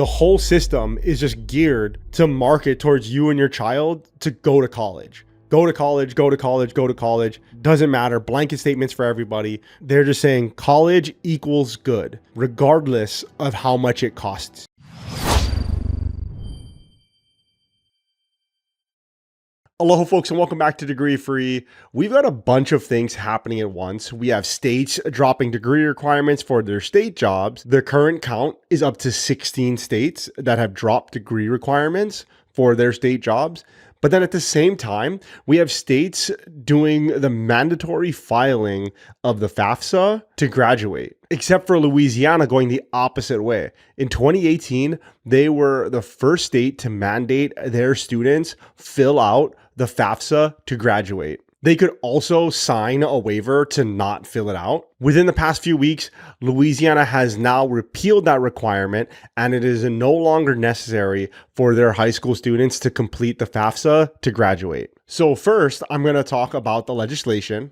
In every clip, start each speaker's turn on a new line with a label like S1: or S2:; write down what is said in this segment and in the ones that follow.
S1: The whole system is just geared to market towards you and your child to go to college. Go to college, go to college, go to college. Doesn't matter. Blanket statements for everybody. They're just saying college equals good, regardless of how much it costs. Aloha folks, and welcome back to Degree Free. We've got a bunch of things happening at once. We have states dropping degree requirements for their state jobs. The current count is up to 16 states that have dropped degree requirements for their state jobs. But then at the same time, we have states doing the mandatory filing of the FAFSA to graduate, except for Louisiana going the opposite way. In 2018, they were the first state to mandate their students fill out the FAFSA to graduate. They could also sign a waiver to not fill it out. Within the past few weeks, Louisiana has now repealed that requirement, and it is no longer necessary for their high school students to complete the FAFSA to graduate. So first, I'm going to talk about the legislation,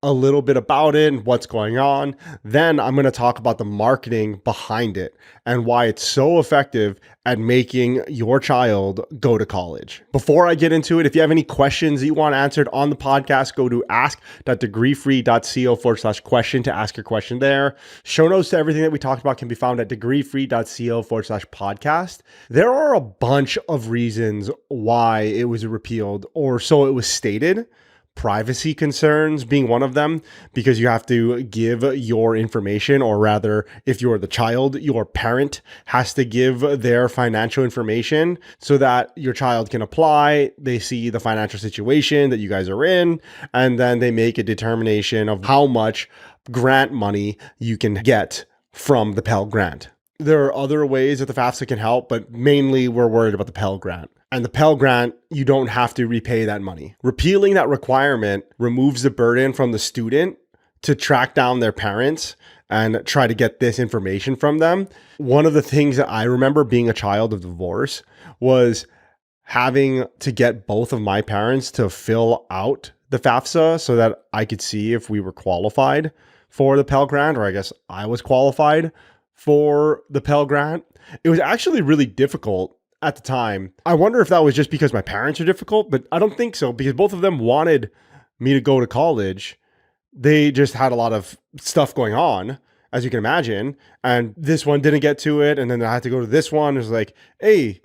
S1: a little bit about it and what's going on. Then I'm going to talk about the marketing behind it and why it's so effective at making your child go to college. Before I get into it, if you have any questions that you want answered on the podcast, go to ask.degreefree.co/question to ask your question there. Show notes to everything that we talked about can be found at degreefree.co/podcast. There are a bunch of reasons why it was repealed, or so it was stated. Privacy concerns being one of them, because you have to give your information, or rather, if you're the child, your parent has to give their financial information so that your child can apply. They see the financial situation that you guys are in, and then they make a determination of how much grant money you can get from the Pell Grant. There are other ways that the FAFSA can help, but mainly we're worried about the Pell Grant. And the Pell Grant, you don't have to repay that money. Repealing that requirement removes the burden from the student to track down their parents and try to get this information from them. One of the things that I remember being a child of divorce was having to get both of my parents to fill out the FAFSA so that I could see if we were qualified for the Pell Grant, or I guess I was qualified for the Pell Grant. It was actually really difficult at the time. I wonder if that was just because my parents are difficult, but I don't think so, because both of them wanted me to go to college. They just had a lot of stuff going on, as you can imagine. And this one didn't get to it. And then I had to go to this one. It was like, hey,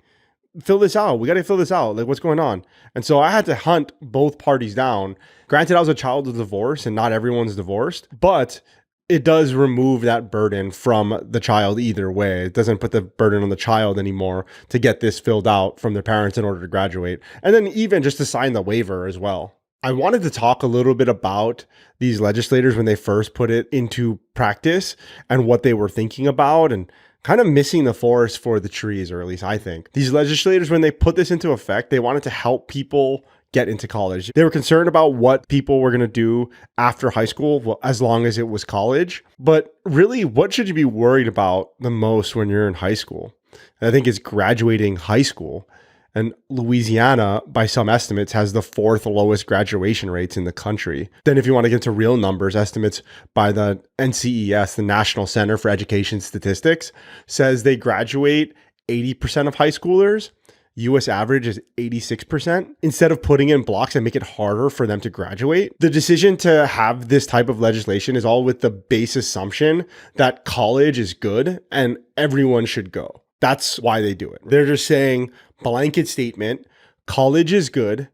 S1: fill this out. We got to fill this out. Like, what's going on? And so I had to hunt both parties down. Granted, I was a child of divorce and not everyone's divorced, but it does remove that burden from the child either way. It doesn't put the burden on the child anymore to get this filled out from their parents in order to graduate. And then even just to sign the waiver as well. I wanted to talk a little bit about these legislators when they first put it into practice and what they were thinking about, and kind of missing the forest for the trees, or at least I think. These legislators, when they put this into effect, they wanted to help people get into college. They were concerned about what people were going to do after high school, well, as long as it was college. But really, what should you be worried about the most when you're in high school? And I think it's graduating high school. And Louisiana, by some estimates, has the 4th lowest graduation rates in the country. Then if you want to get into real numbers, estimates by the NCES, the National Center for Education Statistics, says they graduate 80% of high schoolers. US average is 86%. Instead of putting in blocks and make it harder for them to graduate, the decision to have this type of legislation is all with the base assumption that college is good and everyone should go. That's why they do it. They're just saying, blanket statement, college is good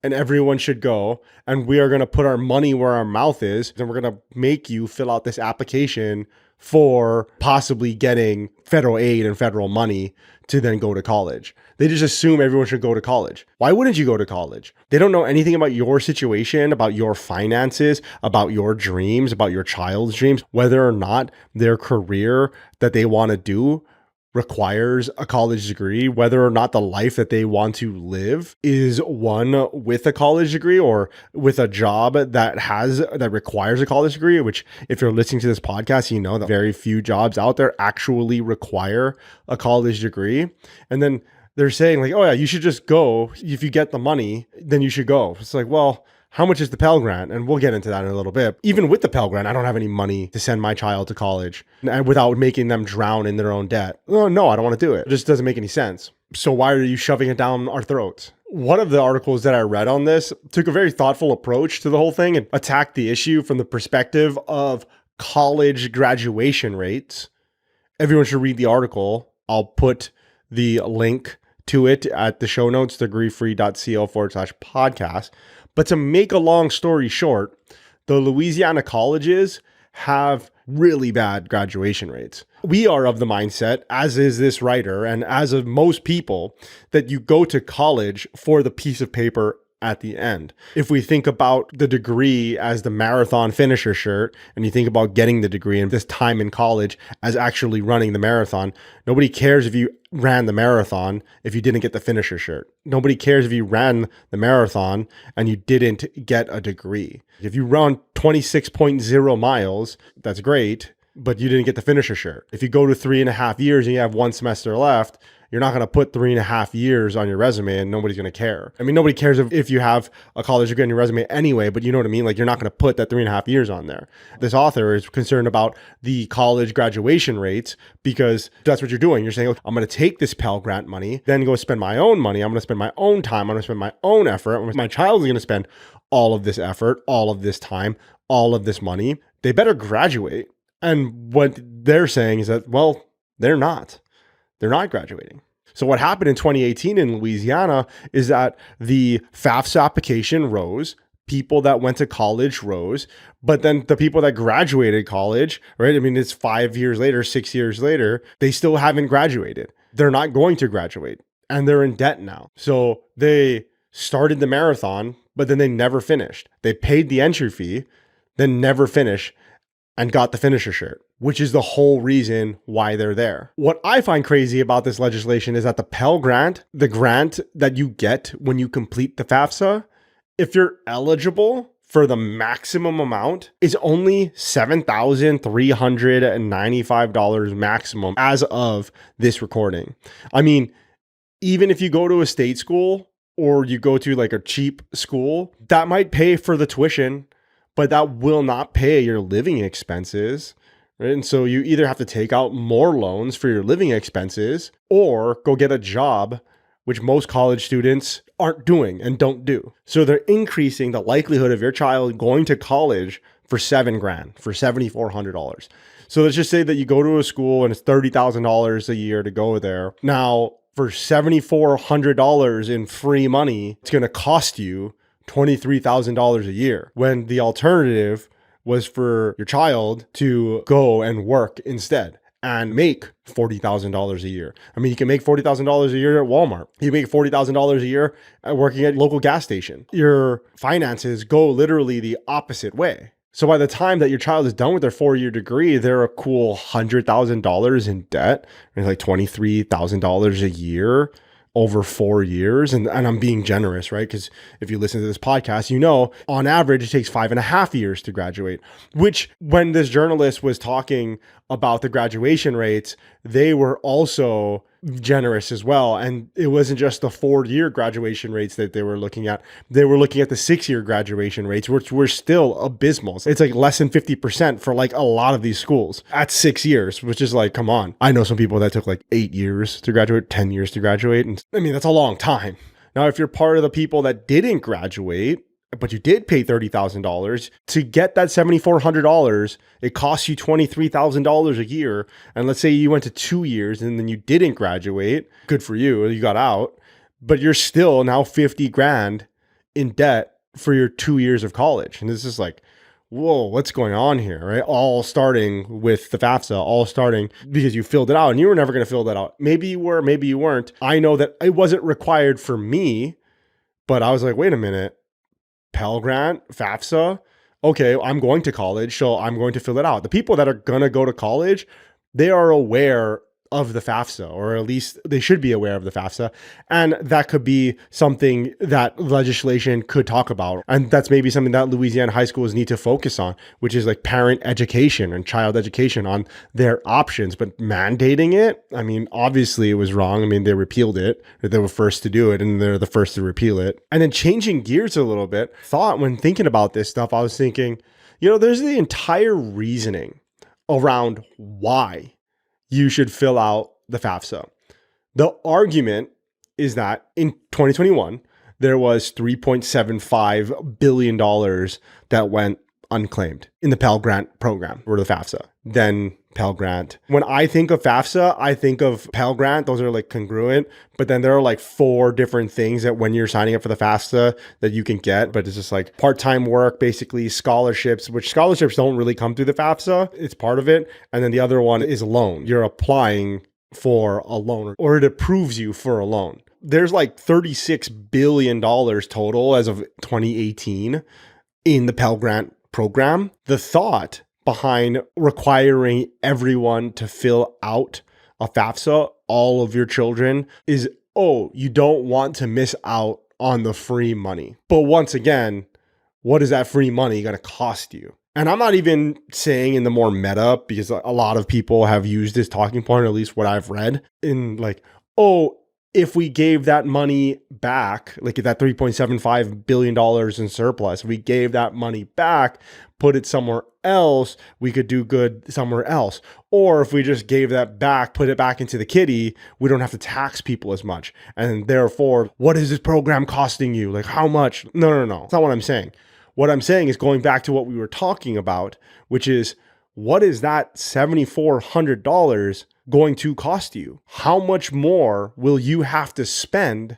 S1: and everyone should go. And we are going to put our money where our mouth is. And we're going to make you fill out this application for possibly getting federal aid and federal money to then go to college. They just assume everyone should go to college. Why wouldn't you go to college? They don't know anything about your situation, about your finances, about your dreams, about your child's dreams, whether or not their career that they want to do requires a college degree, whether or not the life that they want to live is one with a college degree or with a job that requires a college degree, which if you're listening to this podcast, you know that very few jobs out there actually require a college degree. And then they're saying like, oh yeah, you should just go. If you get the money, then you should go. It's like, well, How much is the Pell Grant? And we'll get into that in a little bit. Even with the Pell Grant, I don't have any money to send my child to college and without making them drown in their own debt. Oh, no, I don't want to do it. It just doesn't make any sense. So why are you shoving it down our throats? One of the articles that I read on this took a very thoughtful approach to the whole thing and attacked the issue from the perspective of college graduation rates. Everyone should read the article. I'll put the link to it at the show notes, degreefree.co/podcast. But to make a long story short, the Louisiana colleges have really bad graduation rates. We are of the mindset, as is this writer, and as of most people, that you go to college for the piece of paper at the end. If we think about the degree as the marathon finisher shirt, and you think about getting the degree and this time in college as actually running the marathon, nobody cares if you ran the marathon if you didn't get the finisher shirt. Nobody cares if you ran the marathon and you didn't get a degree. If you run 26.0 miles, that's great, but you didn't get the finisher shirt. If you go to 3.5 years and you have one semester left, you're not going to put 3.5 years on your resume and nobody's going to care. I mean, nobody cares if you have a college degree on your resume anyway, but you know what I mean? Like, you're not going to put that 3.5 years on there. This author is concerned about the college graduation rates because that's what you're doing. You're saying, okay, I'm going to take this Pell Grant money, then go spend my own money. I'm going to spend my own time. I'm going to spend my own effort. My child is going to spend all of this effort, all of this time, all of this money. They better graduate. And what they're saying is that, well, they're not. They're not graduating. So what happened in 2018 in Louisiana is that the FAFSA application rose, people that went to college rose, but then the people that graduated college, right? I mean, it's 5 years later, 6 years later, they still haven't graduated. They're not going to graduate and they're in debt now. So they started the marathon, but then they never finished. They paid the entry fee, then never finished and got the finisher shirt, which is the whole reason why they're there. What I find crazy about this legislation is that the Pell Grant, the grant that you get when you complete the FAFSA, if you're eligible for the maximum amount, is only $7,395 maximum as of this recording. I mean, even if you go to a state school or you go to like a cheap school, that might pay for the tuition, but that will not pay your living expenses, right? And so you either have to take out more loans for your living expenses or go get a job, which most college students aren't doing and don't do. So they're increasing the likelihood of your child going to college for $7,000, for $7,400. So let's just say that you go to a school and it's $30,000 a year to go there. Now, for $7,400 in free money, it's going to cost you $23,000 a year, when the alternative was for your child to go and work instead and make $40,000 a year. I mean, you can make $40,000 a year at Walmart. You make $40,000 a year at working at local gas station. Your finances go literally the opposite way. So by the time that your child is done with their 4-year degree, they're a cool $100,000 in debt, and like $23,000 a year over 4 years. And I'm being generous, right? Because if you listen to this podcast, you know, on average, it takes 5.5 years to graduate, which when this journalist was talking about the graduation rates, they were also generous as well. And it wasn't just the 4-year graduation rates that they were looking at. They were looking at the 6-year graduation rates, which were still abysmal. It's like less than 50% for like a lot of these schools at 6 years, which is like, come on. I know some people that took like 8 years to graduate, 10 years to graduate. And I mean, that's a long time. Now, if you're part of the people that didn't graduate, but you did pay $30,000 to get that $7,400, it costs you $23,000 a year. And let's say you went to 2 years and then you didn't graduate. Good for you. You got out, but you're still now $50,000 in debt for your 2 years of college. And this is like, whoa, what's going on here, right? All starting with the FAFSA, all starting because you filled it out and you were never going to fill that out. Maybe you were, maybe you weren't. I know that it wasn't required for me, but I was like, wait a minute. Pell Grant, FAFSA, okay, I'm going to college, so I'm going to fill it out. The people that are going to go to college, they are aware of the FAFSA, or at least they should be aware of the FAFSA. And that could be something that legislation could talk about. And that's maybe something that Louisiana high schools need to focus on, which is like parent education and child education on their options. But mandating it, I mean, obviously it was wrong. I mean, they repealed it. They were first to do it, and they're the first to repeal it. And then changing gears a little bit, when thinking about this stuff, I was thinking, there's the entire reasoning around why you should fill out the FAFSA. The argument is that in 2021, there was $3.75 billion that went unclaimed in the Pell Grant program, or the FAFSA. Then Pell Grant. When I think of FAFSA, I think of Pell Grant. Those are like congruent, but then there are like 4 different things that when you're signing up for the FAFSA that you can get, but it's just like part-time work, basically scholarships, which scholarships don't really come through the FAFSA. It's part of it. And then the other one is a loan. You're applying for a loan, or it approves you for a loan. There's like $36 billion total as of 2018 in the Pell Grant program. The thought behind requiring everyone to fill out a FAFSA, all of your children, is, you don't want to miss out on the free money. But once again, what is that free money going to cost you? And I'm not even saying in the more meta, because a lot of people have used this talking point, or at least what I've read, in like, if we gave that money back, like that $3.75 billion in surplus, we gave that money back, put it somewhere else, we could do good somewhere else. Or if we just gave that back, put it back into the kitty, we don't have to tax people as much. And therefore, what is this program costing you? Like, how much? No. That's not what I'm saying. What I'm saying is going back to what we were talking about, which is, what is that $7,400 going to cost you? How much more will you have to spend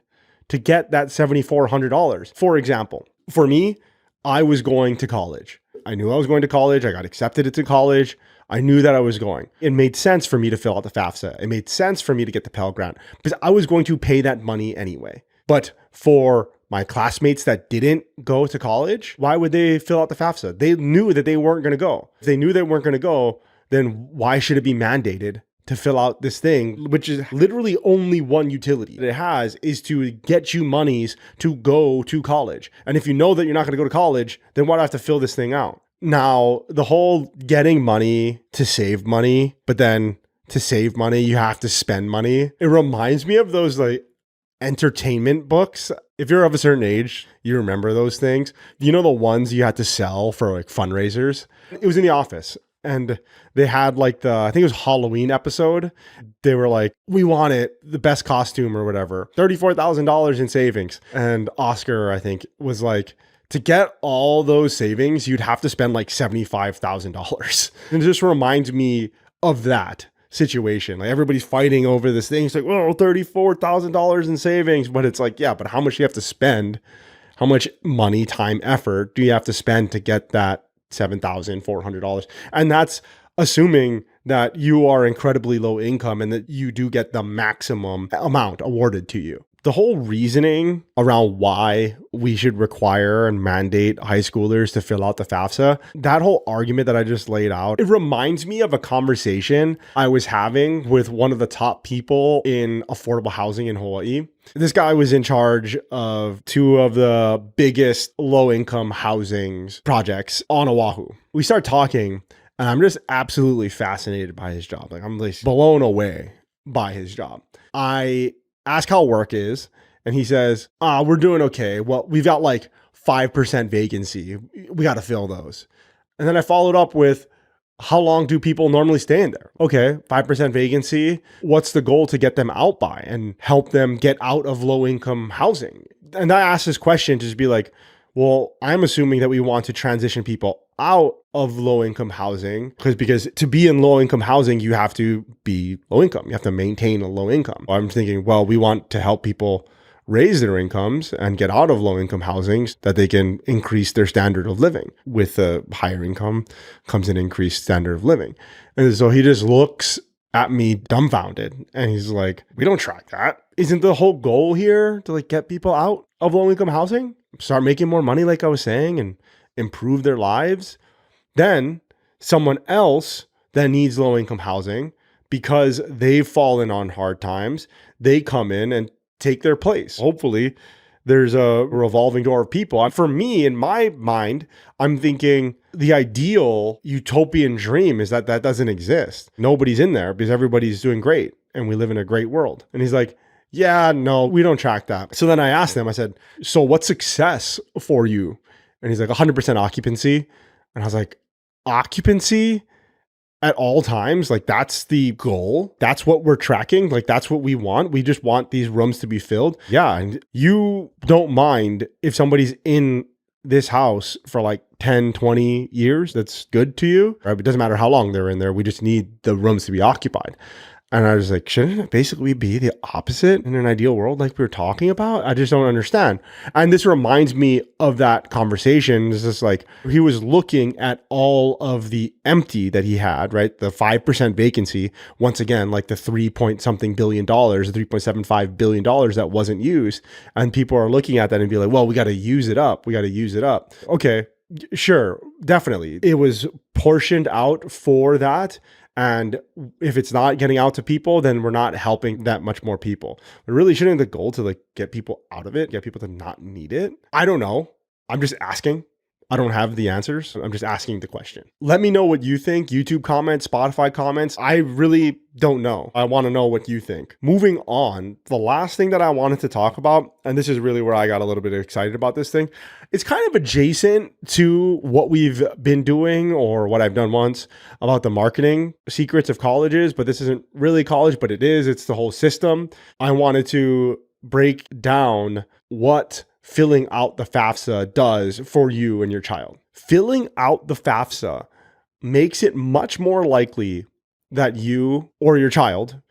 S1: to get that $7,400? For example, for me, I was going to college. I knew I was going to college. I got accepted into college. I knew that I was going. It made sense for me to fill out the FAFSA. It made sense for me to get the Pell Grant because I was going to pay that money anyway. But for my classmates that didn't go to college, why would they fill out the FAFSA? They knew that they weren't going to go. If they knew they weren't going to go, then why should it be mandated to fill out this thing, which is literally only one utility that it has, is to get you monies to go to college. And if you know that you're not going to go to college, then why do I have to fill this thing out? Now, the whole getting money to save money, but then to save money, you have to spend money. It reminds me of those like entertainment books. If you're of a certain age, you remember those things. You know, the ones you had to sell for like fundraisers? It was in The Office. And they had like I think it was Halloween episode. They were like, we want it, the best costume or whatever, $34,000 in savings. And Oscar, I think, was like, to get all those savings, you'd have to spend like $75,000. And it just reminds me of that situation. Like everybody's fighting over this thing. It's like, well, $34,000 in savings. But it's like, yeah, but how much do you have to spend? How much money, time, effort do you have to spend to get that $7,400? And that's assuming that you are incredibly low income and that you do get the maximum amount awarded to you. The whole reasoning around why we should require and mandate high schoolers to fill out the FAFSA, that whole argument that I just laid out, it reminds me of a conversation I was having with one of the top people in affordable housing in Hawaii. This guy was in charge of 2 of the biggest low-income housing projects on Oahu. We start talking, and I'm just absolutely fascinated by his job. Like I'm like blown away by his job. I ask how work is, and he says, we're doing okay. Well, we've got like 5% vacancy. We got to fill those. And then I followed up with, how long do people normally stay in there? Okay, 5% vacancy. What's the goal to get them out by and help them get out of low income housing? And I asked this question to just be like, well, I'm assuming that we want to transition people out of low income housing because to be in low income housing, you have to be low income. You have to maintain a low income. I'm thinking, well, we want to help people raise their incomes and get out of low income housing so that they can increase their standard of living. With a higher income comes an increased standard of living. And so he just looks at me dumbfounded and he's like, we don't track that. Isn't the whole goal here to like get people out of low income housing, start making more money like I was saying, and improve their lives? Then someone else that needs low income housing because they've fallen on hard times, they come in and take their place. Hopefully, there's a revolving door of people. For me, in my mind, I'm thinking the ideal utopian dream is that doesn't exist. Nobody's in there because everybody's doing great and we live in a great world. And he's like, yeah, no, we don't track that. So then I asked him, I said, so what's success for you? And he's like, 100% occupancy. And I was like, occupancy at all times? Like, that's the goal. That's what we're tracking. Like, that's what we want. We just want these rooms to be filled. Yeah. And you don't mind if somebody's in this house for like 10, 20 years. That's good to you, right? It doesn't matter how long they're in there. We just need the rooms to be occupied. And I was like, shouldn't it basically be the opposite in an ideal world like we were talking about? I just don't understand. And this reminds me of that conversation. It's just like he was looking at all of the empty that he had, right? The 5% vacancy, once again, like the $3 billion, $3.75 billion that wasn't used. And people are looking at that and be like, well, we got to use it up. We got to use it up. Okay, sure, definitely. It was portioned out for that. And if it's not getting out to people, then we're not helping that much more people. But really, shouldn't the goal to like get people out of it, get people to not need it? I don't know. I'm just asking. I don't have the answers. I'm just asking the question. Let me know what you think. YouTube comments, Spotify comments. I really don't know. I want to know what you think. Moving on, the last thing that I wanted to talk about, and this is really where I got a little bit excited about this thing. It's kind of adjacent to what we've been doing or what I've done once about the marketing secrets of colleges, but this isn't really college, but it is. It's the whole system. I wanted to break down what filling out the FAFSA does for you and your child. Filling out the FAFSA makes it much more likely that you or your child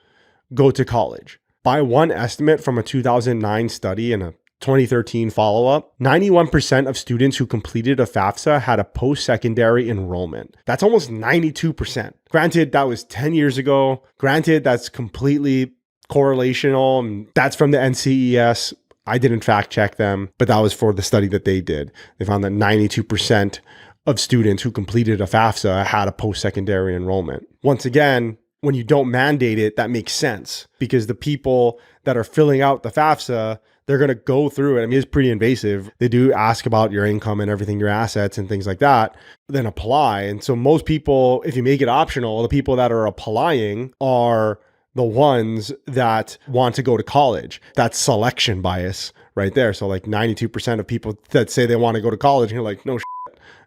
S1: go to college. By one estimate from a 2009 study and a 2013 follow-up, 91% of students who completed a FAFSA had a post-secondary enrollment. That's almost 92%. Granted, that was 10 years ago. Granted, that's completely correlational. And that's from the NCES. I didn't fact check them, but that was for the study that they did. They found that 92% of students who completed a FAFSA had a post-secondary enrollment. Once again, when you don't mandate it, that makes sense because the people that are filling out the FAFSA, they're going to go through it. I mean, it's pretty invasive. They do ask about your income and everything, your assets and things like that, then apply. And so most people, if you make it optional, the people that are applying are the ones that want to go to college. That's selection bias right there. So like 92% of people that say they want to go to college, and you're like, no shit.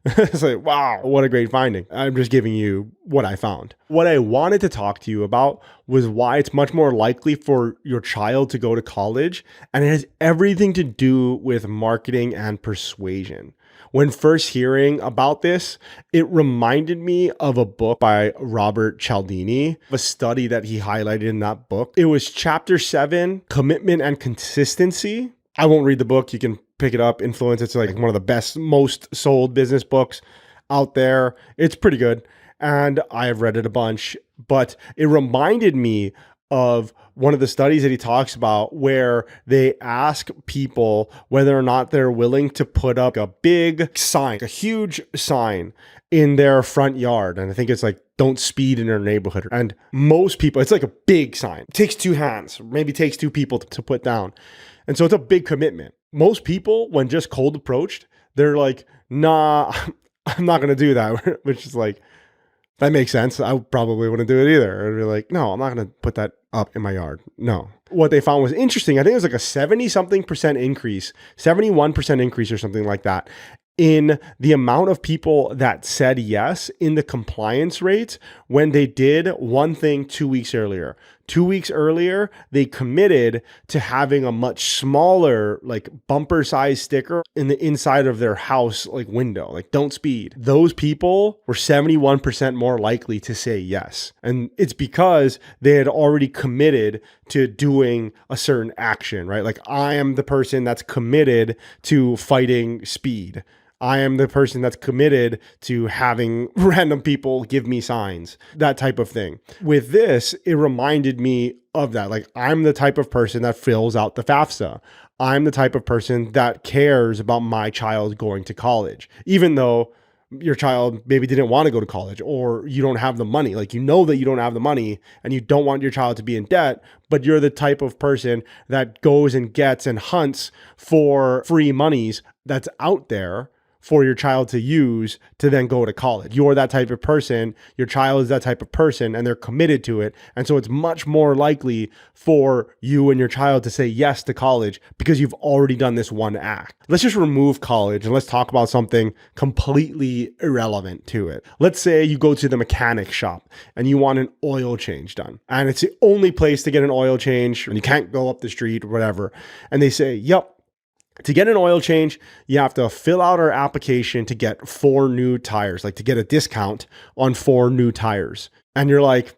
S1: It's like, wow, what a great finding. I'm just giving you what I found. What I wanted to talk to you about was why it's much more likely for your child to go to college. And it has everything to do with marketing and persuasion. When first hearing about this, it reminded me of a book by Robert Cialdini, a study that he highlighted in that book. It was chapter 7, Commitment and Consistency. I won't read the book. You can pick it up. Influence. It's like one of the best, most sold business books out there. It's pretty good. And I've read it a bunch, but it reminded me of one of the studies that he talks about where they ask people whether or not they're willing to put up a big sign, a huge sign in their front yard. And I think it's like, don't speed in their neighborhood. And most people, it's like a big sign. It takes 2 hands, maybe takes 2 people to put down. And so it's a big commitment. Most people, when just cold approached, they're like, nah, I'm not going to do that. Which is like, that makes sense. I probably wouldn't do it either. I'd be like, no, I'm not going to put that up in my yard. No. What they found was interesting. I think it was like a 70-something% increase, 71% increase or something like that in the amount of people that said yes in the compliance rates when they did one thing 2 weeks earlier. 2 weeks earlier, they committed to having a much smaller, like bumper size sticker in the inside of their house, like window, like don't speed. Those people were 71% more likely to say yes. And it's because they had already committed to doing a certain action, right? Like I am the person that's committed to fighting speed. I am the person that's committed to having random people give me signs, that type of thing. With this, it reminded me of that. Like I'm the type of person that fills out the FAFSA. I'm the type of person that cares about my child going to college, even though your child maybe didn't want to go to college, or you don't have the money. Like, you know that you don't have the money and you don't want your child to be in debt, but you're the type of person that goes and gets and hunts for free monies that's out there for your child to use to then go to college. You're that type of person, your child is that type of person, and they're committed to it. And so it's much more likely for you and your child to say yes to college because you've already done this one act. Let's just remove college and let's talk about something completely irrelevant to it. Let's say you go to the mechanic shop and you want an oil change done, and it's the only place to get an oil change and you can't go up the street or whatever. And they say, yep, to get an oil change, you have to fill out our application to get 4 new tires, like to get a discount on 4 new tires. And you're like,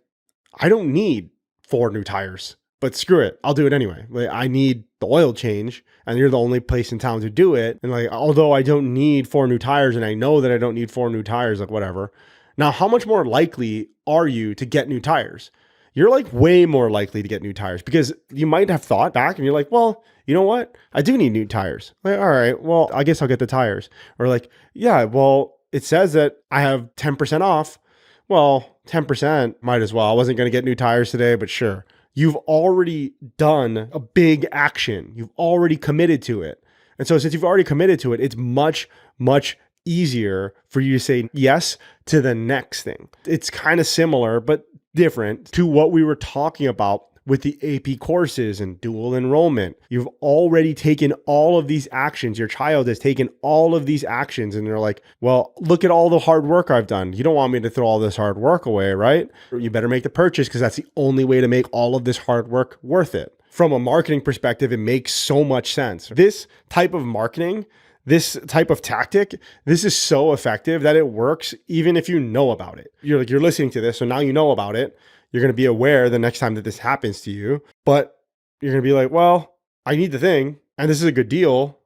S1: I don't need 4 new tires, but screw it, I'll do it anyway. Like, I need the oil change and you're the only place in town to do it. And like, although I don't need 4 new tires and I know that I don't need 4 new tires, like whatever. Now, how much more likely are you to get new tires? You're like way more likely to get new tires because you might have thought back and you're like, well, you know what? I do need new tires. Like, all right, well, I guess I'll get the tires. Or like, yeah, well, it says that I have 10% off. Well, 10%, might as well. I wasn't going to get new tires today, but sure. You've already done a big action. You've already committed to it. And so since you've already committed to it, it's much, much easier for you to say yes to the next thing. It's kind of similar, but different to what we were talking about with the AP courses and dual enrollment. You've already taken all of these actions. Your child has taken all of these actions and they're like, well, look at all the hard work I've done. You don't want me to throw all this hard work away, right? You better make the purchase because that's the only way to make all of this hard work worth it. From a marketing perspective, it makes so much sense. This type of marketing, this type of tactic, this is so effective that it works even if you know about it. You're listening to this, so now you know about it. You're going to be aware the next time that this happens to you, but you're going to be like, well, I need the thing and this is a good deal.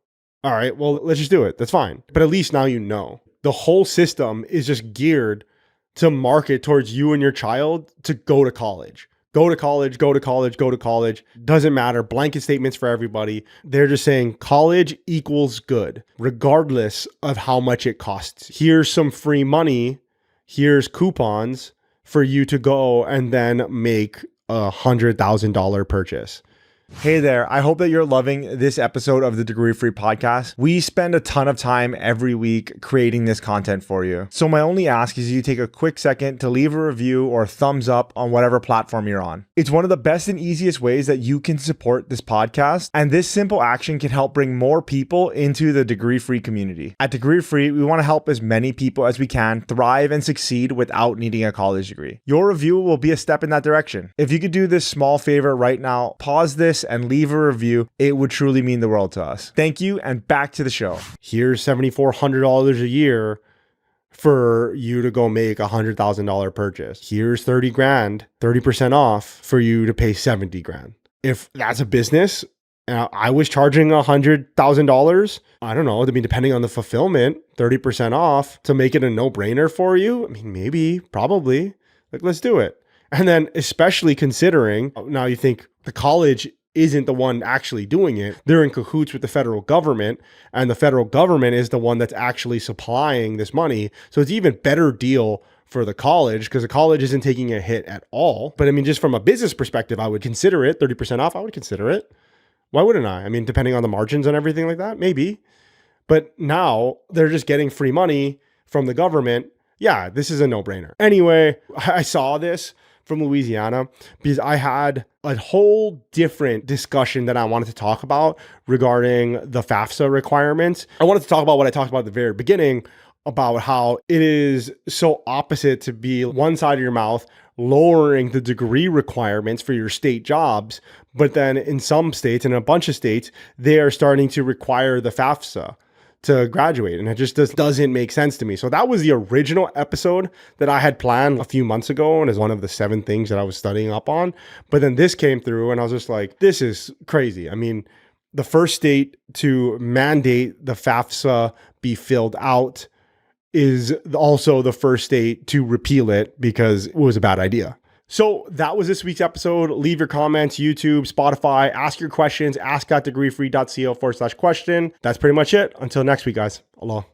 S1: All right, well, let's just do it. That's fine. But at least now you know. The whole system is just geared to market towards you and your child to go to college. Go to college, go to college, go to college. Doesn't matter. Blanket statements for everybody. They're just saying college equals good, regardless of how much it costs. Here's some free money. Here's coupons for you to go and then make $100,000 purchase. Hey there, I hope that you're loving this episode of the Degree Free Podcast. We spend a ton of time every week creating this content for you. So my only ask is you take a quick second to leave a review or a thumbs up on whatever platform you're on. It's one of the best and easiest ways that you can support this podcast, and this simple action can help bring more people into the Degree Free community. At Degree Free, we want to help as many people as we can thrive and succeed without needing a college degree. Your review will be a step in that direction. If you could do this small favor right now, pause this and leave a review. It would truly mean the world to us. Thank you, and back to the show. Here's $7,400 a year for you to go make $100,000 purchase. Here's 30 grand, 30% off for you to pay 70 grand. If that's a business, I was charging $100,000. I don't know. I mean, depending on the fulfillment, 30% off to make it a no-brainer for you. I mean, maybe, probably. Like, let's do it. And then especially considering, now you think the college isn't the one actually doing it. They're in cahoots with the federal government, and the federal government is the one that's actually supplying this money. So it's even better deal for the college because the college isn't taking a hit at all. But I mean, just from a business perspective, I would consider it 30% off. I would consider it. Why wouldn't I? I mean, depending on the margins and everything like that, maybe. But now they're just getting free money from the government. Yeah, this is a no-brainer. Anyway, I saw this from Louisiana because I had a whole different discussion that I wanted to talk about regarding the FAFSA requirements. I wanted to talk about what I talked about at the very beginning about how it is so opposite to be one side of your mouth lowering the degree requirements for your state jobs. But then in some states and a bunch of states, they are starting to require the FAFSA to graduate. And it just doesn't make sense to me. So that was the original episode that I had planned a few months ago and is one of the 7 things that I was studying up on. But then this came through and I was just like, this is crazy. I mean, the first state to mandate the FAFSA be filled out is also the first state to repeal it because it was a bad idea. So that was this week's episode. Leave your comments, YouTube, Spotify, ask your questions, ask@degreefree.co/question. That's pretty much it. Until next week, guys. Aloha.